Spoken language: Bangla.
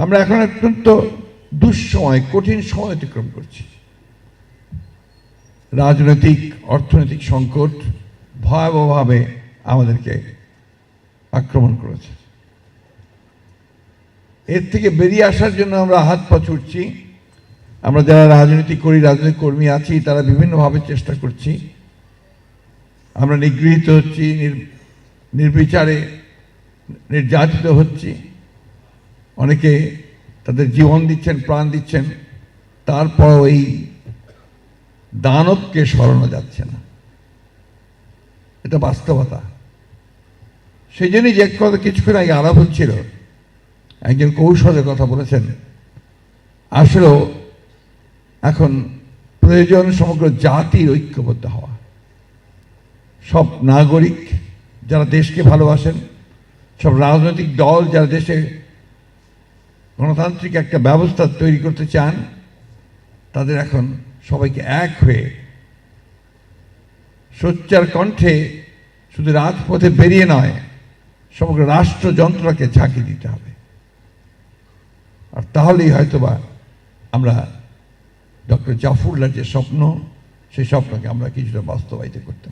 আমরা এখন অত্যন্ত দুঃসময়, কঠিন সময় অতিক্রম করছি। রাজনৈতিক অর্থনৈতিক সংকট ভয়াবহভাবে আমাদেরকে আক্রমণ করেছে। এর থেকে বেরিয়ে আসার জন্য আমরা হাত পা ছুটছি। আমরা যারা রাজনীতি করি, রাজনৈতিক কর্মী আছি, তারা বিভিন্নভাবে চেষ্টা করছি। আমরা নিগৃহীত হচ্ছি, নির্বিচারে নির্যাতিত হচ্ছি। অনেকে তাদের জীবন দিচ্ছেন, প্রাণ দিচ্ছেন, তারপর এই দানবকে সরানো যাচ্ছে না। এটা বাস্তবতা। সেই জন্যই যে কথা কিছুক্ষণ আগে আলাপ হচ্ছিল, একজন কৌশলের কথা বলেছেন, আসলেও এখন প্রয়োজন সমগ্র জাতির ঐক্যবদ্ধ হওয়া। সব নাগরিক যারা দেশকে ভালোবাসেন, সব রাজনৈতিক দল যারা দেশে গণতান্ত্রিক একটা ব্যবস্থা তৈরি করতে চান, তাদের এখন সবাইকে এক হয়ে সোচ্চার কণ্ঠে শুধু রাজপথে বেরিয়ে নয়, সমগ্র রাষ্ট্রযন্ত্রকে ঝাঁকি দিতে হবে। আর তাহলেই হয়তোবা আমরা ডক্টর জাফরুল্লাহর যে স্বপ্ন, সেই স্বপ্নকে আমরা কিছুটা বাস্তবায়িত করতে